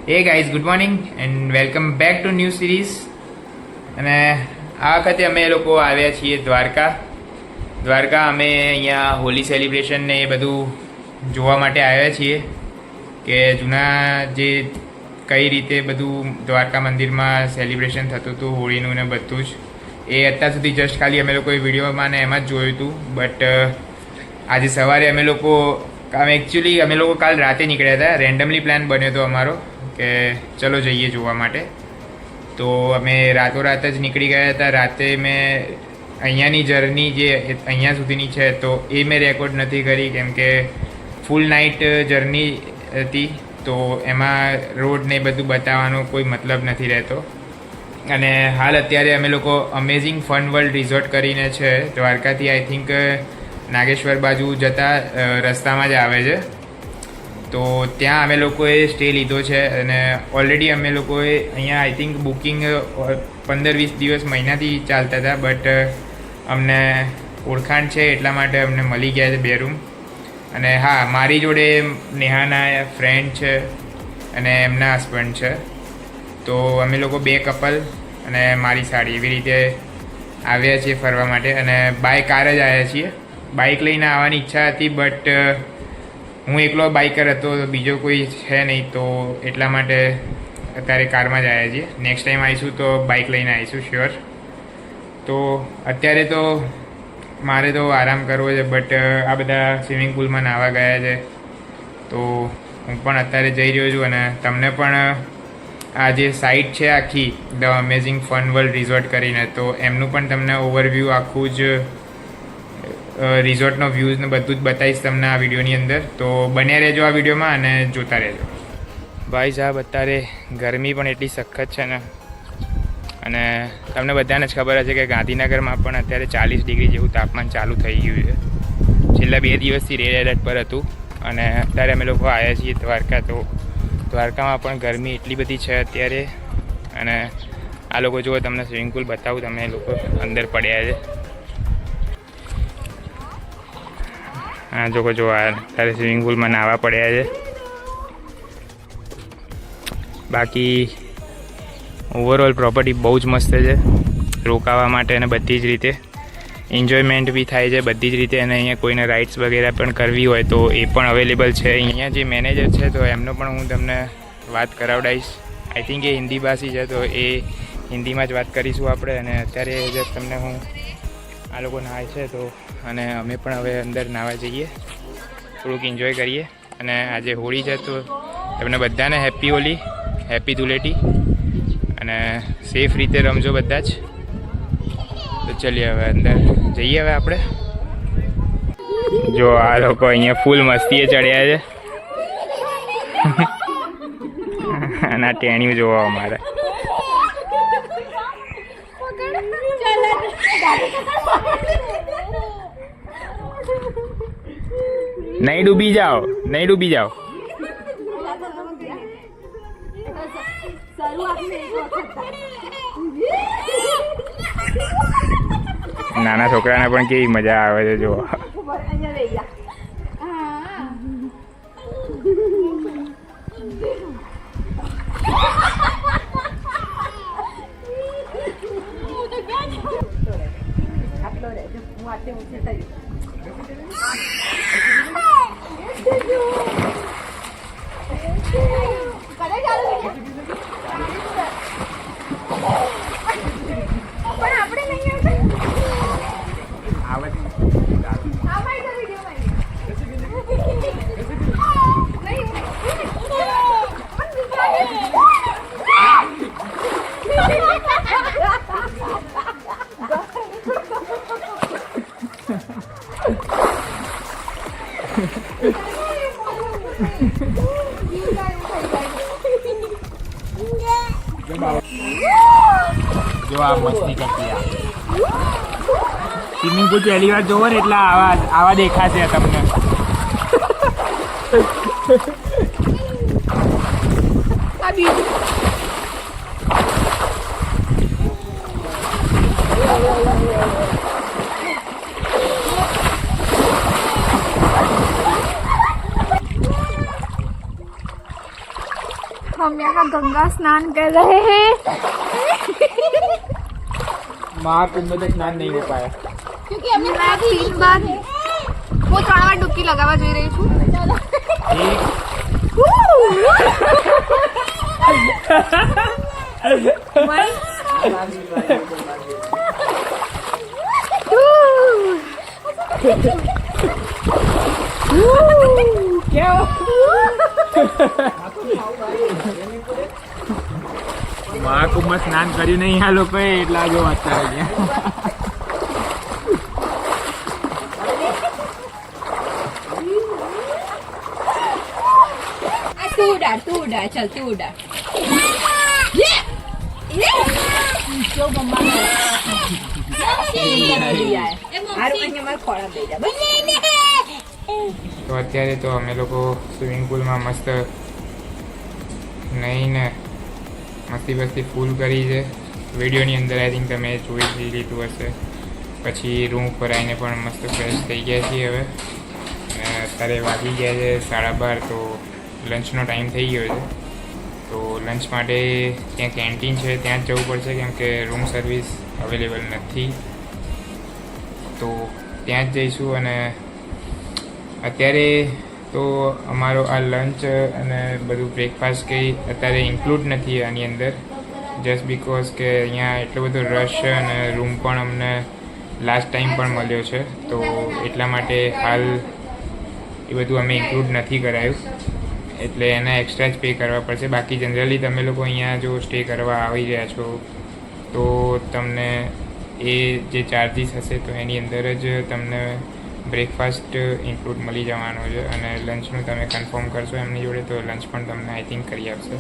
Hey guys, good morning and welcome back to new series. અને આ વખતે અમે લોકો આવ્યા છીએ દ્વારકા અમે અહીંયા હોલી સેલિબ્રેશન ને એ બધું જોવા માટે આવ્યા છીએ કે જૂના જે કઈ રીતે બધું દ્વારકા મંદિરમાં સેલિબ્રેશન થતું હતું હોળીનું ને બધું જ એ અત્યાર સુધી જસ્ટ ખાલી અમે લોકોએ વિડીયોમાં ને એમાં જ જોયું હતું. બટ આજે સવારે અમે લોકો કાલ રાતે નીકળ્યા હતા. રેન્ડમલી પ્લાન બન્યો હતો અમારો કે ચલો જઈએ જોવા માટે. તો અમે રાતોરાત જ નીકળી ગયા હતા. રાતે મેં અહીંયાની જર્ની જે અહીંયા સુધીની છે તો એ મેં રેકોર્ડ નથી કરી કેમ કે ફૂલ નાઇટ જર્ની હતી. તો એમાં રોડ ને બધું બતાવવાનો કોઈ મતલબ નથી રહેતો. અને હાલ અત્યારે અમે લોકો અમેઝિંગ ફન વર્લ્ડ રિઝોર્ટ કરીને છે દ્વારકાથી આઈ થિંક નાગેશ્વર બાજુ જતા રસ્તામાં જ આવે છે. તો ત્યાં અમે લોકોએ સ્ટે લીધો છે અને ઓલરેડી અમે લોકોએ અહીંયા આઈ થિંક બુકિંગ 15-20 દિવસ મહિનાથી ચાલતા હતા. બટ અમને ઓળખાણ છે એટલા માટે અમને મળી ગયા છે 2 રૂમ. અને હા, મારી જોડે નેહાના ફ્રેન્ડ છે અને એમના હસબન્ડ છે. તો અમે લોકો 2 કપલ અને મારી સાડી એવી રીતે આવ્યા છીએ ફરવા માટે. અને બાય કાર જ આવ્યા છીએ. બાઇક લઈને આવવાની ઈચ્છા હતી બટ હું એકલો બાઇકર હતો, બીજો કોઈ છે નહીં, તો એટલા માટે અત્યારે કારમાં જ આવ્યા છીએ. નેક્સ્ટ ટાઈમ આવીશું તો બાઇક લઈને આવીશું શ્યોર. તો અત્યારે તો મારે તો આરામ કરવો છે બટ આ બધા સ્વિમિંગ પુલમાં નાહવા ગયા છે. તો હું પણ અત્યારે જઈ રહ્યો છું અને તમને પણ આ જે સાઇટ છે આખી the amazing fun world resort કરીને, તો એમનું પણ તમને ઓવરવ્યૂ આખું જ રિઝોર્ટનો વ્યૂઝ ને બધું જ બતાવીશ તમને આ વિડીયોની અંદર. તો બન્યા રહેજો આ વિડીયોમાં અને જોતા રહેજો. ભાઈ સાહેબ, અત્યારે ગરમી પણ એટલી સખત છે ને, અને તમને બધાને જ ખબર હશે કે ગાંધીનગરમાં પણ અત્યારે 40 ડિગ્રી જેવું તાપમાન ચાલુ થઈ ગયું છે. છેલ્લા 2 દિવસથી રેડ એલર્ટ પર હતું. અને અત્યારે અમે લોકો આવ્યા છીએ દ્વારકા. તો દ્વારકામાં પણ ગરમી એટલી બધી છે અત્યારે. અને આ લોકો જુઓ, તમને સ્વિમિંગ પુલ બતાવું, તમે લોકો અંદર પડ્યા છે. આ જો અત્યારે સ્વિમિંગ પુલમાં નાહવા પડ્યા છે. બાકી ઓવરઓલ પ્રોપર્ટી બહુ જ મસ્ત છે રોકાવા માટે અને બધી જ રીતે એન્જોયમેન્ટ બી થાય છે બધી જ રીતે. અને અહીંયા કોઈને રાઇડ્સ વગેરે પણ કરવી હોય તો એ પણ અવેલેબલ છે. અહીંયા જે મેનેજર છે તો એમનો પણ હું તમને વાત કરાવડાવીશ. આઈ થિંક એ હિન્દી ભાષી છે તો એ હિન્દીમાં જ વાત કરીશું આપણે. અને અત્યારે જ તમને હું આ લોકો નાહાય છે તો અને અમે પણ હવે અંદર નાહવા જઈએ, થોડુંક એન્જોય કરીએ. અને આજે હોળી છે તો તમને બધાને હેપી હોલી, હેપી ધૂળેટી, અને સેફ રીતે રમજો બધા જ. તો ચલીએ હવે અંદર જઈએ હવે આપણે. જો આ લોકો અહીંયા ફૂલ મસ્તીએ ચડ્યા છે. અને આ ટેણીઓ જોવા અમારે નહીં ડૂબી જાઓ. નાના છોકરાને પણ કેવી મજા આવે છે જો. જો આ મસ્તી કરતી સ્વિમિંગ પુલ પહેલી વાર જોવો ને એટલે આવા દેખાશે તમને. हम यहाँ गंगा स्नान कर रहे हैं महाकुंभ में तो स्नान नहीं हो पाया क्योंकि हमने 3 बार હું 3 વાર ડૂબકી લગાવવા જઈ રહી છું મહાકુંભમાં સ્નાન કર્યું નહીં આ લોકોએ એટલા જો વાત કરે છે तू उड़ा चल तू उड़ा जो मम्मा તો અત્યારે તો અમે લોકો સ્વિમિંગ પુલમાં મસ્ત નહીને મસ્તી બસ્તી ફૂલ કરી છે વિડીયોની અંદર આઈ થિંક તમે જોઈ લીધું હશે પછી રૂમ ઉપર આવીને પણ મસ્ત ફ્રેશ થઈ ગયા છીએ હવે અને અત્યારે વાગી ગયા છે 12:30 તો લંચનો ટાઈમ થઈ ગયો છે તો લંચ માટે ત્યાં કેન્ટીન છે ત્યાં જ જવું પડશે કેમ કે રૂમ સર્વિસ અવેલેબલ નથી તો ત્યાં જ જઈશું અને અત્યારે તો અમારો આ લંચ અને બધું બ્રેકફાસ્ટ કંઈ અત્યારે ઇન્ક્લુડ નથી આની અંદર જસ્ટ બિકોઝ કે અહીંયા એટલો બધો રશ છે અને રૂમ પણ અમને લાસ્ટ ટાઈમ પણ મળ્યો છે તો એટલા માટે હાલ એ બધું અમે ઇન્ક્લુડ નથી કરાયું એટલે એના એક્સ્ટ્રા જ પે કરવા પડશે બાકી જનરલી તમે લોકો અહીંયા જો સ્ટે કરવા આવી રહ્યા છો તો તમને એ જે ચાર્જિસ હશે તો એની અંદર જ તમને બ્રેકફાસ્ટ ઇન્ક્લુડ મળી જવાનો છે અને લંચનું તમે કન્ફર્મ કરશો એમની જોડે તો લંચ પણ તમને આઈ થિંક કરી આપશે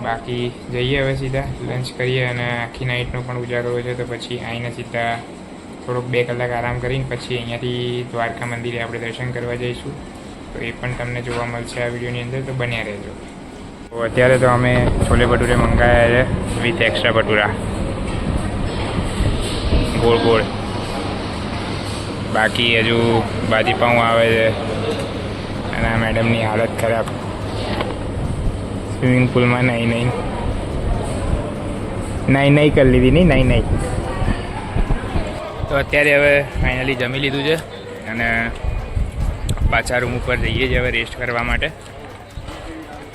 બાકી જઈએ હવે સીધા લંચ કરીએ અને આખી નાઇટનો પણ ઉજાગરો છે તો પછી આવીને સીધા થોડોક 2 કલાક આરામ કરીને પછી અહીંયાથી દ્વારકા મંદિરે આપણે દર્શન કરવા જઈશું તો એ પણ તમને જોવા મળશે આ વિડીયોની અંદર તો બન્યા રહેજો તો અત્યારે તો અમે છોલે ભટુરે મંગાવ્યા છે વિથ એક્સ્ટ્રા ભટુરા ગોળ ગોળ બાકી હજુ બાજીપાઉં આવે છે અને આ મેડમની હાલત ખરાબ સ્વિમિંગ પુલમાં નહીં કરી લીધી નહીં તો અત્યારે હવે ફાઇનલી જમી લીધું છે અને પાછા રૂમ ઉપર જઈએ છીએ હવે રેસ્ટ કરવા માટે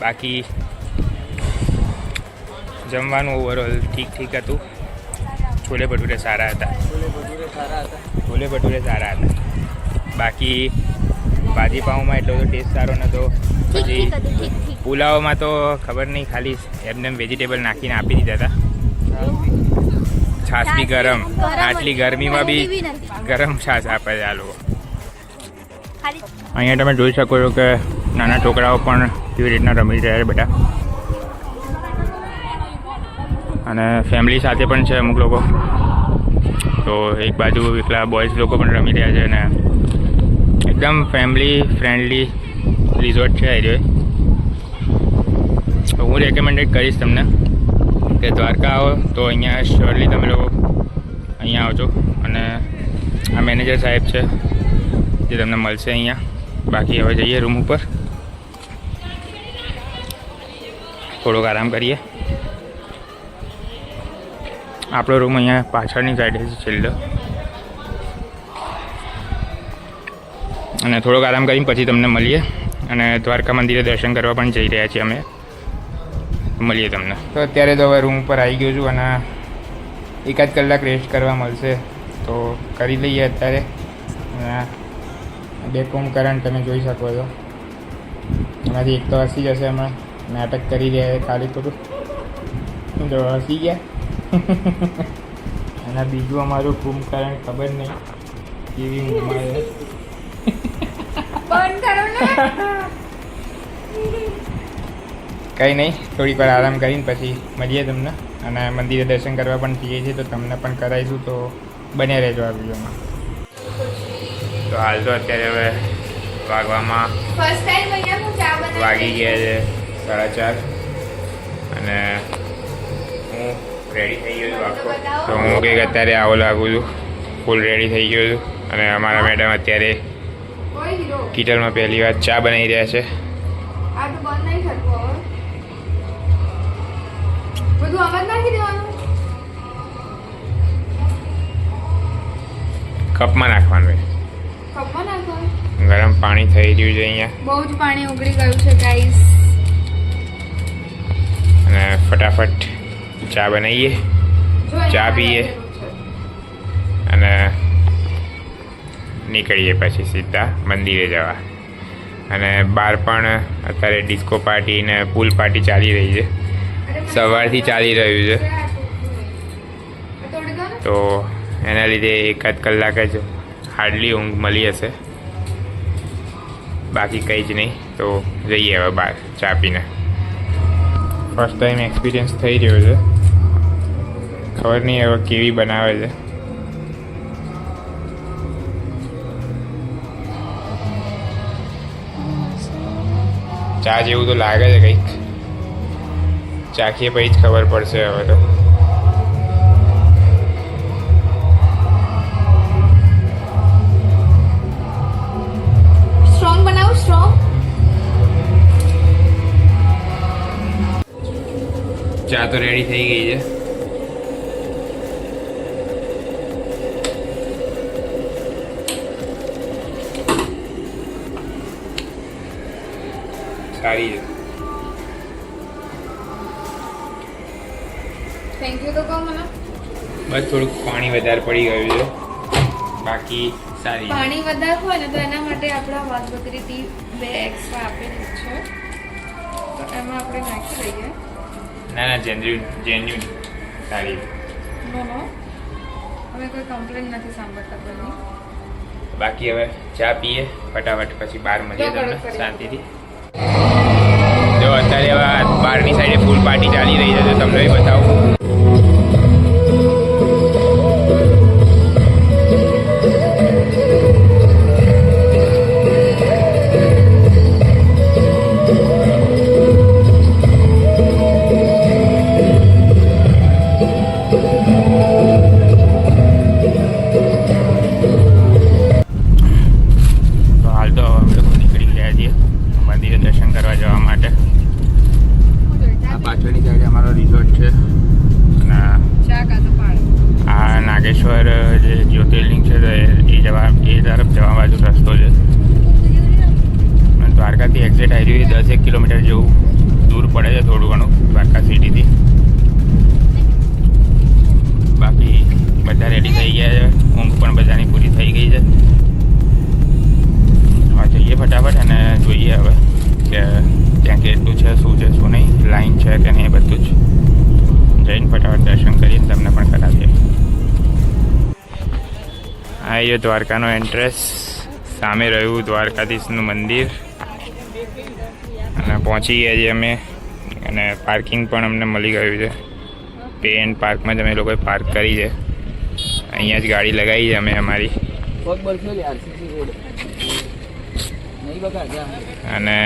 બાકી જમવાનું ઓવરઓલ ઠીક હતું છોલે ભટુરે સારા હતા બાકી ભાજીપાઉંમાં એટલો બધો ટેસ્ટ સારો નહોતો પછી પુલાવમાં તો ખબર નહીં ખાલી એમને વેજીટેબલ નાખીને આપી દીધા હતા છાશ બી ગરમ આટલી ગરમીમાં બી ગરમ છાશ આપે છે આ લોકો અહીંયા તમે જોઈ શકો છો કે નાના છોકરાઓ પણ કેવી રીતના રમી રહ્યા છે બધા અને ફેમિલી સાથે પણ છે અમુક લોકો તો એક બાજુ એકલા બોયઝ લોકો પણ રમી રહ્યા છે અને એકદમ ફેમિલી ફ્રેન્ડલી રિઝોર્ટ છે એ તો હું રેકમેન્ડેડ કરીશ તમને કે દ્વારકા આવો તો અહીંયા શ્યોરલી તમે લોકો અહીંયા આવજો અને આ મેનેજર સાહેબ છે જે તમને મળશે અહીંયા બાકી હવે જઈએ રૂમ ઉપર થોડોક આરામ કરીએ આપણો રૂમ અહીંયા પાછળની સાઈડે છે છેલ્લો અને થોડોક આરામ કરીને પછી તમને મળીએ અને દ્વારકા મંદિરે દર્શન કરવા પણ જઈ રહ્યા છીએ અમે મળીએ તમને તો અત્યારે તો હવે રૂમ ઉપર આવી ગયો છું અને 1 કલાક રેસ્ટ કરવા મળશે તો કરી લઈએ અત્યારે બે કુંભકરણ તમે જોઈ શકો છો એમાંથી એક તો હસી જશે હમણાં નાટક કરી રહ્યા ખાલી થોડું જો હસી ગયા અને બીજું અમારું કુંભકરણ ખબર નહીં કેવી ઊંઘમાં છે કંઈ નહીં થોડીક વાર આરામ કરીને પછી મળીએ તમને અને મંદિરે દર્શન કરવા પણ જઈએ છીએ તો તમને પણ કરાવીશું તો બન્યા રહેજો આ વિડીયોમાં તો હાલ તો અત્યારે હવે વાગવામાં વાગી ગયા છે 4:30 અને હું રેડી થઈ ગયો છું આખો તો હું કંઈક અત્યારે આવો લાગું છું ફૂલ રેડી થઈ ગયો છું અને અમારા મેડમ અત્યારે કિચનમાં પહેલી વાર ચા બનાવી રહ્યા છે બધું આમાં જ નાખી દેવાનું. કપમાં નાખવાનું હોય. કપમાં નાખવાનું. ગરમ પાણી થઈ રહ્યું છે અહીંયા બહુ જ પાણી ઉકળી ગયું છે ગાઈસ. અને ફટાફટ ચા બનાવીએ, ચા પીએ અને નીકળીએ પછી સીધા મંદિરે જવા. અને બહાર પણ અત્યારે ડિસ્કો પાર્ટી ને પૂલ પાર્ટી ચાલી રહી છે, સવારથી ચાલી રહ્યું છે. તો એના લીધે એકાદ કલાક જ હાર્ડલી ઊંઘ મળી હશે, બાકી કંઈ જ નહીં. તો જઈએ હવે બહાર ચા પીને. ફર્સ્ટ ટાઈમ એક્સપિરિયન્સ થઈ રહ્યો છે, ખબર નહીં હવે કેવી બનાવે છે. ચા જેવું તો લાગે છે કંઈક, ચાખીએ પછી જ ખબર પડશે હવે તો. સ્ટ્રોંગ બનાવું, સ્ટ્રોંગ. ચા તો રેડી થઈ ગઈ છે. સારી છે. થેન્ક યુ તો કહો મને. બસ થોડુંક પાણી વધારે પડી ગયું છે, બાકી સારી છે. પાણી વધારે હોય ને તો એના માટે આપણા વાઘબકરી ટી 2 એક્સ્ટ્રા આપેલી છે, તો એમાં આપણે નાખી દઈએ. ના ના, જેન્યુન સારી છે. નો અમે કોઈ કમ્પ્લેન નથી સાંભળતા કોઈની. બાકી હવે ચા પીએ ફટાફટ, પછી બહાર મળીએ તમને શાંતિથી. જો અત્યારે હવે બહારની સાઈડે ફૂલ પાર્ટી ચાલી રહી છે, તો તમને બતાવું. નાગેશ્વર જે જ્યોતિર્લિંગ છે એ તરફ જવા બાજુ રસ્તો છે. દ્વારકાથી એક્ઝેક્ટ હાઈવે 10 કિલોમીટર જેવું દૂર પડે છે, થોડું ઘણું દ્વારકા સિટીથી. બાકી બધા રેડી થઈ ગયા છે, ઊંઘ પણ બધાની પૂરી થઈ ગઈ છે. હવે જઈએ ફટાફટ અને જોઈએ હવે કે ત્યાં કેટલું છે, શું છે, શું નહીં, લાઈન છે કે નહીં, બધું જ જઈને ફટાફટ દર્શન કરીને તમને પણ કરાવીએ. આ એ દ્વારકાનો એન્ટ્રેસ, સામે રહ્યું દ્વારકાધીશનું મંદિર. અને પહોંચી ગયા છીએ અમે, અને પાર્કિંગ પણ અમને મળી ગયું છે. પે એન્ડ પાર્કમાં જ અમે લોકોએ પાર્ક કરી છે. અહીંયા જ ગાડી લગાવી છે અમે અમારી. અને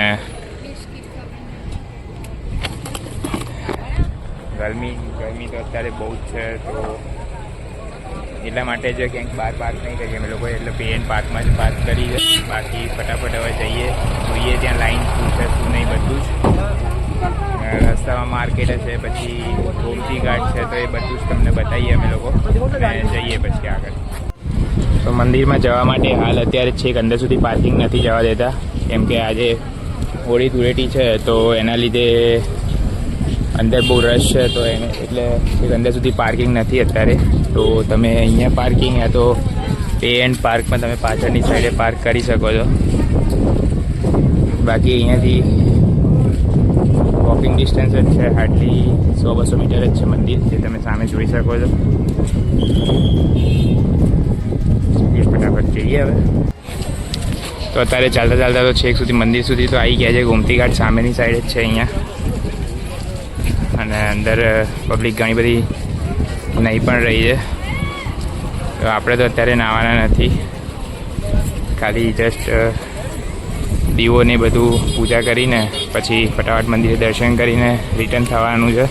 ગરમી તો અત્યારે બહુ જ છે, તો એટલા માટે જ ક્યાંક બહાર પાર્ક નહીં કરીએ અમે લોકોએ, એટલે પે એન્ડ પાર્કમાં જ પાર્ક કરી છે. બાકી ફટાફટ હવે જઈએ, જોઈએ ત્યાં લાઈન શું છે શું નહીં, બધું જ. રસ્તામાં માર્કેટ છે, પછી ગોમતી ઘાટ છે, તો એ બધું જ તમને બતાવીએ અમે લોકો અને જઈએ પછી આગળ. તો મંદિરમાં જવા માટે હાલ અત્યારે છેક અંદર સુધી પાર્કિંગ નથી જવા દેતા, કેમ કે આજે હોળી ધૂળેટી છે, તો એના લીધે અંદર બહુ રશ છે, તો એને એટલે છેક અંદર સુધી પાર્કિંગ નથી અત્યારે. તો તમે અહીંયા પાર્કિંગ યા તો પે એન્ડ પાર્કમાં તમે પાછળની સાઈડે પાર્ક કરી શકો છો. બાકી અહીંયાથી વોકિંગ ડિસ્ટન્સ જ છે, હાર્ડલી 100-200 મીટર જ છે મંદિર, જે તમે સામે જોઈ શકો છો. ફટાફટ જઈએ હવે. તો અત્યારે ચાલતા ચાલતા તો છેક સુધી મંદિર સુધી તો આવી ગયા છે. ગોમતી ઘાટ સામેની સાઈડ જ છે અહીંયા, અને અંદર પબ્લિક ઘણી બધી નહીં પણ રહી છે. તો આપણે તો અત્યારે નાહવાના નથી, ખાલી જસ્ટ દીવોને બધું પૂજા કરીને પછી ફટાફટ મંદિરે દર્શન કરીને રિટર્ન થવાનું છે.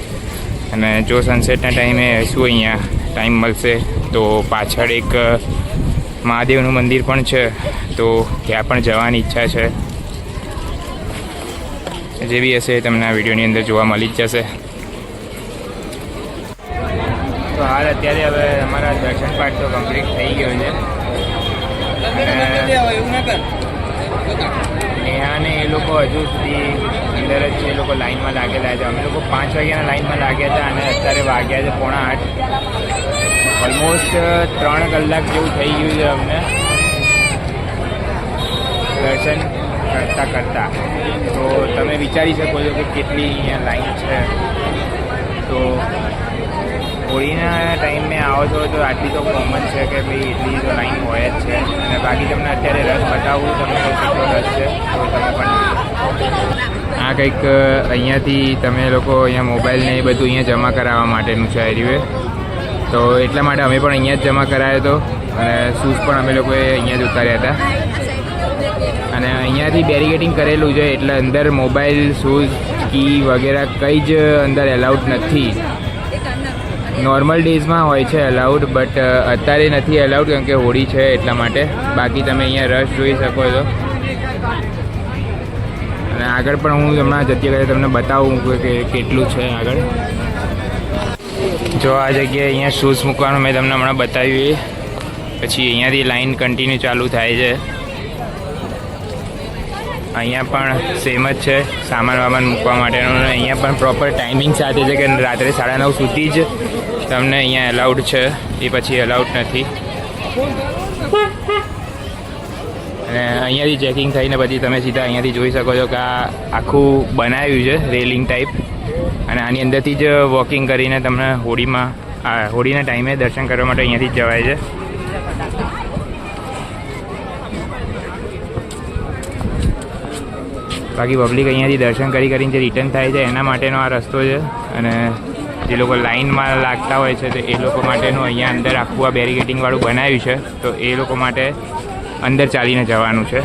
અને જો સનસેટના ટાઈમે શું અહીંયા ટાઈમ મળશે તો પાછળ એક મહાદેવનું મંદિર પણ છે, તો ત્યાં પણ જવાની ઈચ્છા છે. જે બી હશે તમને આ વિડીયોની અંદર જોવા મળી જ જશે. તો હાલ અત્યારે હવે અમારા દર્શન પાઠ તો કમ્પ્લીટ થઈ ગયો છે. નેહા ને એ લોકો હજુ સુધી અંદર જ છે, એ લોકો લાઈનમાં લાગેલા છે. અમે લોકો 5 વાગ્યાના લાઈનમાં લાગ્યા હતા અને અત્યારે વાગ્યા છે 7:45. ઓલમોસ્ટ 3 કલાક જેવું થઈ ગયું છે અમને દર્શન કરતાં. તો તમે વિચારી શકો છો કે કેટલી અહીંયા લાઈન છે. તો હોળીના ટાઈમે આવો છો તો આટલી તો કોમન છે કે ભાઈ એટલી તો લાઈન હોય જ છે. અને બાકી તમને અત્યારે રસ બતાવું તમને કેટલો રસ છે તો તમે પણ આ કંઈક અહીંયાથી તમે લોકો અહીંયા મોબાઈલ ને એ બધું અહીંયા જમા કરાવવા માટેનું છે હાઈવે. તો એટલા માટે અમે પણ અહીંયા જ જમા કરાવ્યો હતો અને શૂઝ પણ અમે લોકોએ અહીંયા જ ઉતાર્યા હતા. અને અહીંયાથી બેરિકેડિંગ કરેલું છે એટલે અંદર મોબાઈલ, શૂઝ, કી વગેરે કંઈ જ અંદર એલાઉડ નથી. નોર્મલ ડેઝમાં હોય છે અલાઉડ, બટ અત્યારે નથી અલાઉડ કેમ કે હોળી છે એટલા માટે. બાકી તમે અહીંયા રશ જોઈ શકો છો. અને આગળ પણ હું હમણાં જતી વખતે તમને બતાવું કે કેટલું છે આગળ. જો આ જગ્યાએ અહીંયા શૂઝ મૂકવાનું મેં તમને હમણાં બતાવ્યું. પછી અહીંયાથી લાઈન કન્ટિન્યુ ચાલુ થાય છે. અહીંયા પણ સેમ જ છે સામાન વામાન મૂકવા માટેનું. અહીંયા પણ પ્રોપર ટાઈમિંગ સાથે છે કે રાત્રે 9:30 સુધી જ તમને અહીંયા એલાઉડ છે, એ પછી એલાઉડ નથી. અને અહીંયાથી ચેકિંગ થઈને પછી તમે સીધા અહીંયાથી જોઈ શકો છો કે આ આખું બનાવ્યું છે રેલિંગ ટાઈપ. અને આની અંદરથી જ વોકિંગ કરીને તમને હોળીના ટાઈમે દર્શન કરવા માટે અહીંયાથી જ જવાય છે. બાકી પબ્લિક અહીંયાથી દર્શન કરીને જે રિટર્ન થાય છે એના માટેનો આ રસ્તો છે. અને જે લોકો લાઇનમાં લાગતા હોય છે તો એ લોકો માટેનું અહીંયા અંદર આખું આ બેરિકેડિંગવાળું બનાવ્યું છે. તો એ લોકો માટે અંદર ચાલીને જવાનું છે.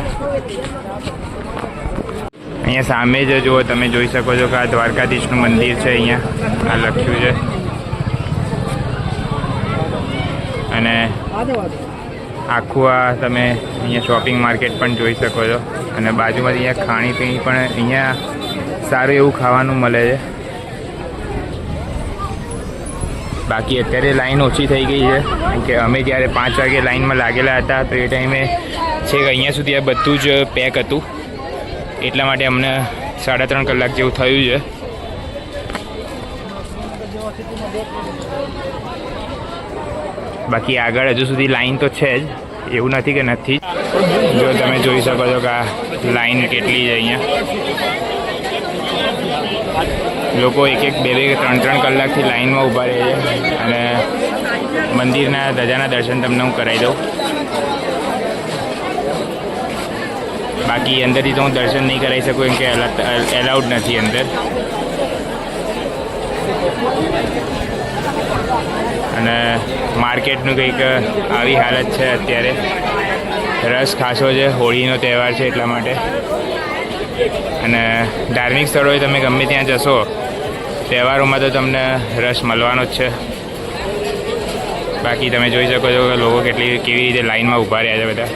અહીંયા સામે જ જુઓ તમે જોઈ શકો છો કે આ દ્વારકાધીશનું મંદિર છે. અહીંયા આ લખ્યું છે. અને આખું આ તમે અહીંયા શોપિંગ માર્કેટ પણ જોઈ શકો છો. અને બાજુમાં અહીંયા ખાણીપીણી પણ અહીંયા સારું એવું ખાવાનું મળે છે. બાકી અત્યારે લાઈન ઓછી થઈ ગઈ છે કેમ કે અમે જ્યારે 5 વાગે લાઈનમાં લાગેલા હતા તો એ ટાઈમે છેક અહીંયા સુધી આ બધું જ પેક હતું. એટલા માટે અમને 3.5 કલાક જેવું થયું છે. બાકી આગળ હજુ સુધી લાઈન તો છે જ, એવું નથી કે નથી. જો તમે જોઈ શકો છો કે આ લાઈન કેટલી છે અહીંયા. લોકો 1-1, 2-2, 3-3 કલાકથી લાઈનમાં ઊભા રહે છે. અને મંદિરના ધજાના દર્શન તમને હું કરાવી દઉં. બાકી અંદરથી તો હું દર્શન નહીં કરાવી શકું કેમ કે એલાઉડ નથી અંદર. અને માર્કેટનું કંઈક આવી હાલત છે અત્યારે. રસ ખાસો છે, હોળીનો તહેવાર છે એટલા માટે. અને ધાર્મિક સ્થળોએ તમે ગમે ત્યાં જશો તહેવારોમાં તો તમને રસ મળવાનો જ છે. બાકી તમે જોઈ શકો છો કે લોકો કેવી રીતે લાઈનમાં ઊભા રહ્યા છે બધા.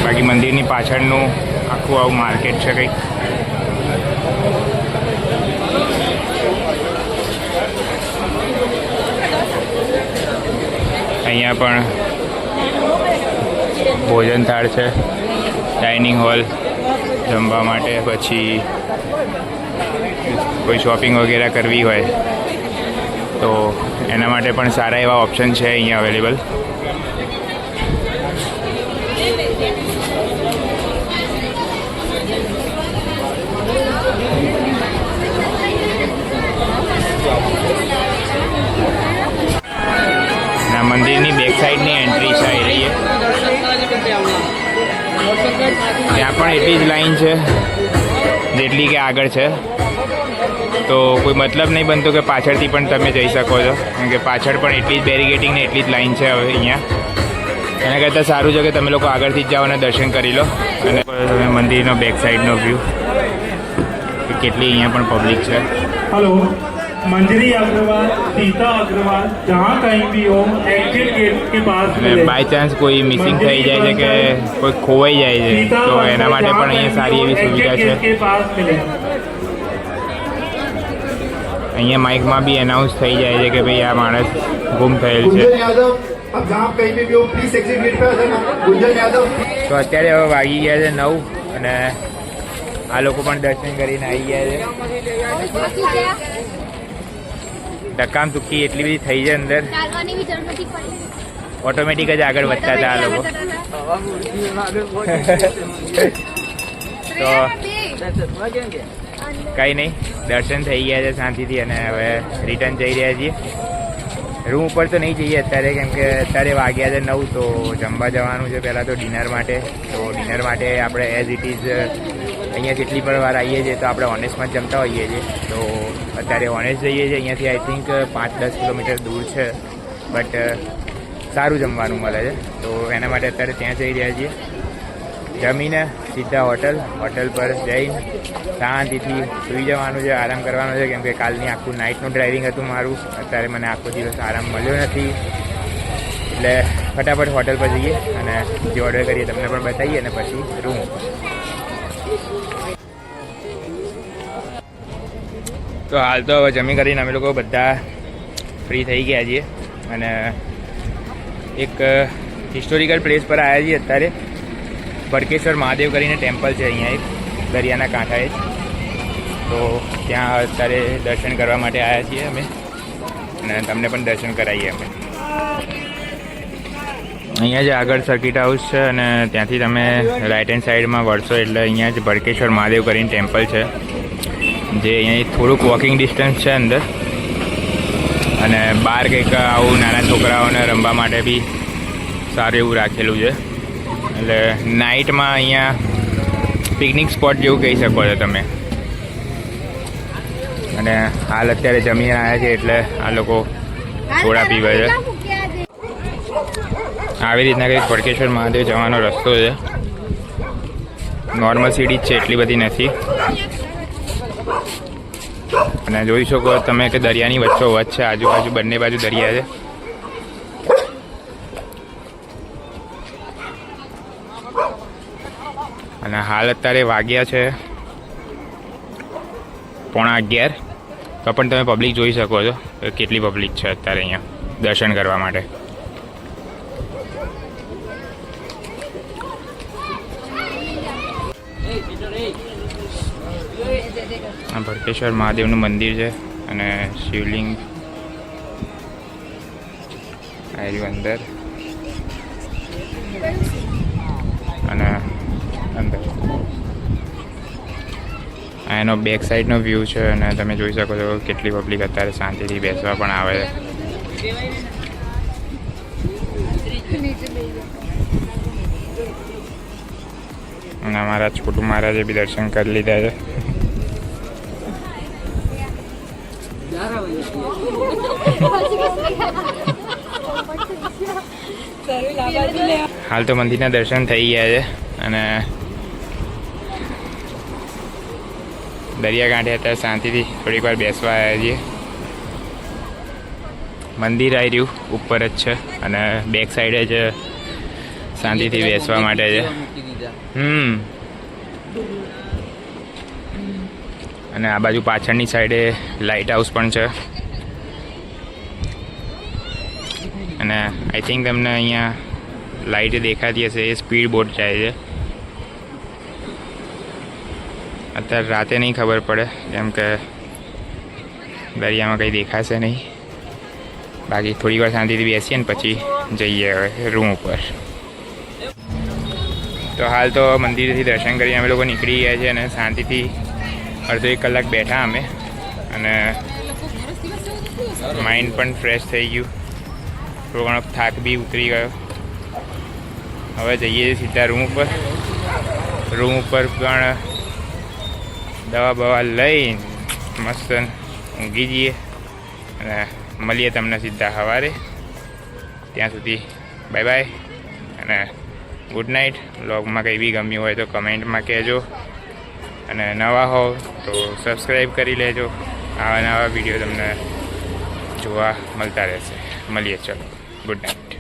બાકી મંદિરની પાછળનું આખું આવું માર્કેટ છે કંઈક. અહીંયા પણ ભોજન થાળ છે, ડાઇનિંગ હોલ જમવા માટે. પછી કોઈ શોપિંગ વગેરે કરવી હોય તો એના માટે પણ સારા એવા ઓપ્શન છે અહીંયા અવેલેબલ. મંદિરની બેક સાઈડની એન્ટ્રી છે આવી રહી છે. ત્યાં પણ એટલી જ લાઈન છે જેટલી કે આગળ છે. તો કોઈ મતલબ નહીં બનતો કે પાછળથી પણ તમે જઈ શકો છો કેમ કે પાછળ પણ એટલી જ બેરિકેડિંગ ને એટલી જ લાઈન છે હવે અહીંયા. એના કરતાં સારું છે કે તમે લોકો આગળથી જ જાઓ અને દર્શન કરી લો. અને તમે મંદિરનો બેક સાઈડનો વ્યૂ કેટલી અહીંયા પણ પબ્લિક છે. हेलो, मंजरी अग्रवाल, सीता अग्रवाल, जहाँ कहीं भी हो एग्जिट गेट के पास અને બાય ચાન્સ કોઈ મિસિંગ થઈ જાય છે કે કોઈ ખોવાઈ જાય છે તો એના માટે પણ અહીંયા સારી એવી સુવિધા છે. के पास मिले। અહીંયા માઇકમાં બી એનાઉન્સ થઈ જાય છે કે ભાઈ આ માણસ ગુમ થયેલ છે. गुंजन यादव अब जहाँ आप कहीं पे भी हो प्लीज एग्जिट गेट पे आ जाना. गुंजन यादव. તો અત્યારે હવે વાગી ગયા છે 9 અને આ લોકો પણ દર્શન કરીને આવી ગયા છે. ધક્કામ ધુક્કી એટલી બધી થઈ છે અંદર, ચાલવાની બી જરૂર નથી પડી. ઓટોમેટિક જ આગળ વધતા હતા આ લોકો. તો કંઈ નહીં, દર્શન થઈ ગયા છે શાંતિથી અને હવે રિટર્ન જઈ રહ્યા છીએ. રૂમ ઉપર તો નહીં જઈએ અત્યારે, કેમ કે અત્યારે વાગ્યા છે 9, તો જમવા જવાનું છે પહેલાં તો ડિનર માટે. તો ડિનર માટે આપણે એઝ ઇટ ઇઝ અહીંયા જેટલી પણ વાર આવીએ છીએ તો આપણે ઓનેસ્ટમાં જ જમતા હોઈએ છીએ. તો અત્યારે ઓનેસ્ટ જઈએ છીએ, અહીંયાથી આઈ થિંક 5-10 કિલોમીટર દૂર છે, બટ સારું જમવાનું મળે છે. તો એના માટે અત્યારે ત્યાં જઈ રહ્યા છીએ. જમીને સીધા હોટલ પર જઈને શાંતિથી સૂઈ જવાનું છે, આરામ કરવાનો છે, કેમ કે કાલની આખું નાઇટનું ડ્રાઇવિંગ હતું મારું. અત્યારે મને આખો દિવસ આરામ મળ્યો નથી, એટલે ફટાફટ હોટલ પર જઈએ અને જે ઓર્ડર કરીએ તમને પણ બતાવીએ અને પછી રૂમ. તો હાલ તો હવે જમી કરીને અમે લોકો બધા ફ્રી થઈ ગયા છીએ અને એક હિસ્ટોરિકલ પ્લેસ પર આવ્યા છીએ અત્યારે. ભડકેશ્વર મહાદેવ કરીને ટેમ્પલ છે અહીંયા એક દરિયાના કાંઠાએ જ. તો ત્યાં અત્યારે દર્શન કરવા માટે આવ્યા છીએ અમે અને તમને પણ દર્શન કરાવીએ અમે. અહીંયા જ આગળ સર્કિટ હાઉસ છે અને ત્યાંથી તમે રાઇટ હેન્ડ સાઈડમાં વળશો એટલે અહીંયા જ ભડકેશ્વર મહાદેવ કરીને ટેમ્પલ છે, જે અહીંયા થોડુંક વોકિંગ ડિસ્ટન્સ છે અંદર. અને બહાર કંઈક આવું નાના છોકરાઓને રમવા માટે બી સારું એવું રાખેલું છે. એટલે નાઇટમાં અહીંયા પિકનિક સ્પોટ જેવું કહી શકો છો તમે. અને હાલ અત્યારે જમીને આવ્યા છે એટલે આ લોકો થોડા પીવે છે. આવી રીતના કંઈક ભડકેશ્વર મહાદેવ જવાનો રસ્તો છે. નોર્મલ સીડી જ છે, એટલી બધી નથી. અને જોઈ શકો તમે કે દરિયાની વચ્ચો વચ્ચ છે, આજુબાજુ બંને બાજુ દરિયા છે. અને હાલ અત્યારે વાગ્યા છે 11:15, તો પણ તમે પબ્લિક જોઈ શકો છો કેટલી પબ્લિક છે અત્યારે અહીંયા દર્શન કરવા માટે. આ ભડકેશ્વર મહાદેવનું મંદિર છે અને શિવલિંગ આવ્યું અંદર અને અંદર એનો બેક સાઈડનો વ્યૂ છે અને તમે જોઈ શકો છો કેટલી પબ્લિક અત્યારે શાંતિથી બેસવા પણ આવે છે. અને અમારા છોટુ મહારાજે બી દર્શન કરી લીધા છે. હાલ તો મંદિરના દર્શન થઈ ગયા છે અને દરિયાકાંઠે અત્યારે શાંતિથી થોડીક વાર બેસવા આવ્યા છીએ. મંદિર આવી રહ્યું ઉપર જ છે અને બેક સાઈડે જ શાંતિથી બેસવા માટે છે. અને આ બાજુ પાછળની સાઈડે લાઇટ હાઉસ પણ છે. અને આઈ થિંક તમને અહીંયા લાઇટ દેખાતી હશે, એ સ્પીડ બોટ જાય છે. અત્યારે રાતે નહીં ખબર પડે કેમ કે દરિયામાં કંઈ દેખાશે નહીં. બાકી થોડી વાર શાંતિથી બેસીએ ને પછી જઈએ હવે રૂમ ઉપર. તો હાલ તો મંદિરથી દર્શન કરીને અમે લોકો નીકળી ગયા છે અને શાંતિથી અડધો 1 કલાક બેઠા અમે અને માઇન્ડ પણ ફ્રેશ થઈ ગયું. થોડો ઘણો થાક બી ઉતરી ગયો. હવે જઈએ સીધા રૂમ ઉપર. રૂમ ઉપર પણ દવા બવા લઈને મસ્ત ઊંઘી જઈએ અને મળીએ તમને સીધા સવારે. ત્યાં સુધી બાય બાય અને ગુડ નાઇટ. વ્લોગમાં કંઈ બી ગમ્યું હોય તો કમેન્ટમાં કહેજો અને નવા હોવ તો સબસ્ક્રાઈબ કરી લેજો. આવા નવા વિડીયો તમને જોવા મળતા રહેશે. મળીએ, ચલો, ગુડ નાઇટ.